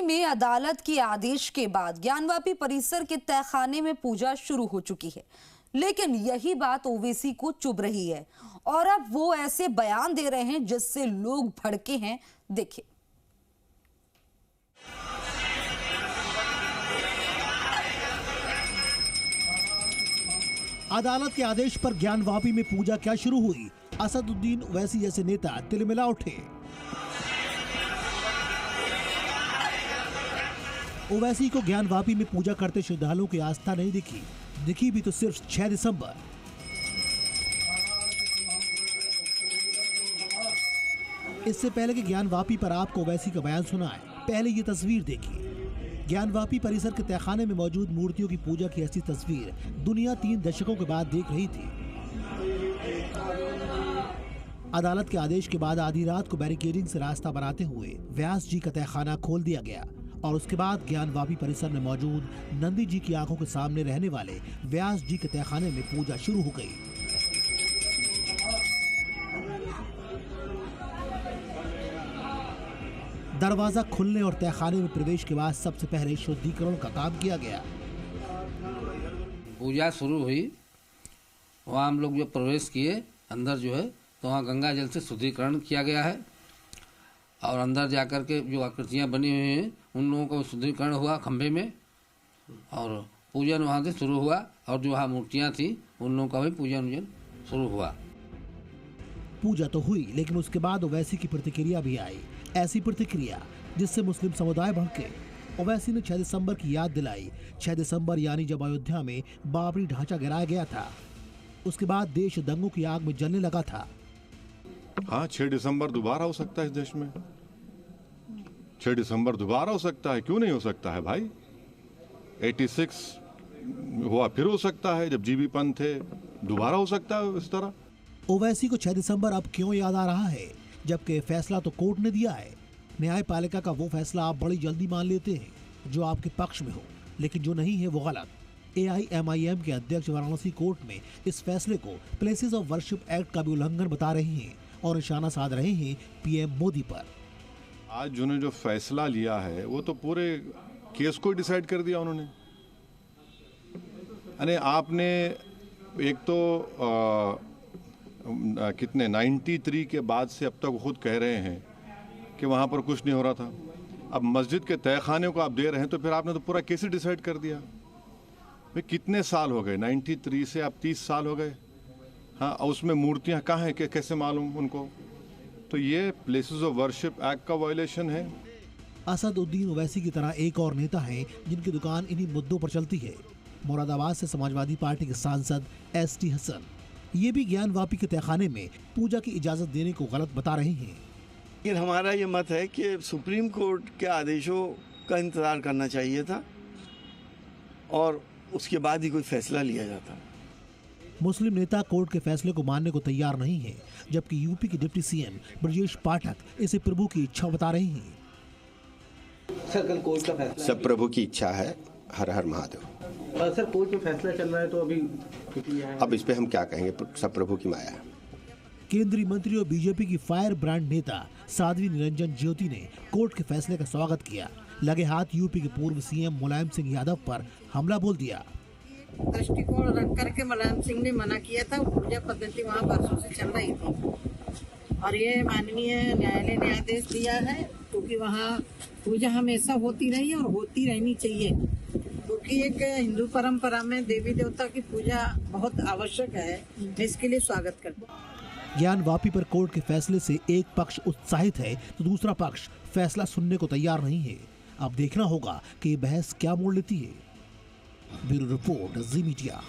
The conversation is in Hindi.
में अदालत के आदेश के बाद ज्ञानवापी परिसर के तहखाने में पूजा शुरू हो चुकी है, लेकिन यही बात ओवैसी को चुभ रही है और अब वो ऐसे बयान दे रहे हैं जिससे लोग भड़के हैं। देखिए। अदालत के आदेश पर ज्ञानवापी में पूजा क्या शुरू हुई? असदुद्दीन ओवैसी जैसे नेता तिलमिला उठे। ओवैसी को ज्ञानवापी में पूजा करते श्रद्धालुओं की आस्था नहीं दिखी भी तो सिर्फ 6 दिसंबर। इससे पहले कि ज्ञानवापी पर आपको ओवैसी का बयान सुनाए, पहले ये तस्वीर देखिए। ज्ञानवापी परिसर के तहखाने में मौजूद मूर्तियों की पूजा की ऐसी तस्वीर दुनिया 3 दशकों के बाद देख रही थी। अदालत के आदेश के बाद आधी रात को बैरिकेडिंग से रास्ता बनाते हुए व्यास जी का तहखाना खोल दिया गया और उसके बाद ज्ञानवापी परिसर में मौजूद नंदी जी की आंखों के सामने रहने वाले व्यास जी के तहखाने में पूजा शुरू हो गई। दरवाजा खुलने और तहखाने में प्रवेश के बाद सबसे पहले शुद्धिकरण का काम किया गया। पूजा शुरू हुई, वहाँ हम लोग जो प्रवेश किए अंदर जो है तो वहाँ गंगा जल से शुद्धिकरण किया गया है और अंदर जाकर के जो आकृतियाँ बनी हुई हैं उन लोगों का शुद्धिकरण हुआ खंभे में और पूजन वहाँ से शुरू हुआ और जो वहाँ मूर्तियाँ थी उन लोगों का भी पूजन शुरू हुआ। पूजा तो हुई, लेकिन उसके बाद ओवैसी की प्रतिक्रिया भी आई। ऐसी प्रतिक्रिया जिससे मुस्लिम समुदाय भड़के। ओवैसी ने 6 दिसंबर की याद दिलाई। 6 दिसंबर यानी जब अयोध्या में बाबरी ढांचा गिराया गया था, उसके बाद देश दंगों की आग में जलने लगा था। हाँ, 6 दिसंबर दोबारा हो सकता है इस देश में। 6 दिसंबर दोबारा हो सकता है, क्यों नहीं हो सकता है भाई? 86 हुआ, फिर हो सकता है जब जीबी पंत थे, दोबारा हो सकता है इस तरह। ओवैसी को 6 दिसंबर अब क्यों याद आ रहा है, जबकि फैसला तो कोर्ट ने दिया है। न्यायपालिका का वो फैसला आप बड़ी जल्दी मान लेते हैं जो आपके पक्ष में हो, लेकिन जो नहीं है वो गलत। AIMIM के अध्यक्ष वाराणसी कोर्ट में इस फैसले को प्लेसेस ऑफ वर्शिप एक्ट का भी उल्लंघन बता रहे हैं और निशाना साध रहे हैं PM मोदी पर। आज जिन्होंने जो फैसला लिया है वो तो पूरे केस को डिसाइड कर दिया उन्होंने। अरे आपने एक तो कितने 93 के बाद से अब तक वो खुद कह रहे हैं कि वहाँ पर कुछ नहीं हो रहा था। अब मस्जिद के तहखाने को आप दे रहे हैं तो फिर आपने तो पूरा केस ही डिसाइड कर दिया। भाई कितने साल हो गए? 93 से अब 30 साल हो गए। हाँ, और उसमें मूर्तियाँ कहाँ हैं, कैसे मालूम उनको? तो ये प्लेसेस ऑफ वर्शिप एक्ट का वायलेशन है। असदुद्दीन ओवैसी की तरह एक और नेता है जिनकी दुकान इन्हीं मुद्दों पर चलती है। मुरादाबाद से समाजवादी पार्टी के सांसद ST हसन ये भी ज्ञानवापी के तहखाने में पूजा की इजाजत देने को गलत बता रहे हैं। लेकिन हमारा ये मत है कि सुप्रीम कोर्ट के आदेशों का इंतजार करना चाहिए था और उसके बाद ही कोई फैसला लिया जाता। मुस्लिम नेता कोर्ट के फैसले को मानने को तैयार नहीं है, जबकि यूपी के डिप्टी CM ब्रजेश पाठक इसे प्रभु की इच्छा बता रहे हैं। सर, कल कोर्ट का फैसला सब प्रभु की इच्छा है। हर हर महादेव। सर, कोर्ट में फैसला चल रहा है तो अभी अब इस पे हम क्या कहेंगे, सब प्रभु की माया है। केंद्रीय मंत्री और बीजेपी की फायर ब्रांड नेता साध्वी निरंजन ज्योति ने कोर्ट के फैसले का स्वागत किया। लगे हाथ यूपी के पूर्व CM मुलायम सिंह यादव पर हमला बोल दिया। दृष्टिकोण रख करके मुलायम सिंह ने मना किया था। पूजा पद्धति वहाँ बरसों से चल रही थी और ये माननीय न्यायालय ने आदेश दिया है क्योंकि वहाँ पूजा हमेशा होती रही और होती रहनी चाहिए, क्योंकि एक हिंदू परंपरा में देवी देवता की पूजा बहुत आवश्यक है। इसके लिए स्वागत करते हैं। ज्ञानवापी पर कोर्ट के फैसले से एक पक्ष उत्साहित है तो दूसरा पक्ष फैसला सुनने को तैयार नहीं है। अब देखना होगा कि ये बहस क्या मोड़ लेती है। ब्यूरो रिपोर्ट, जी मीडिया।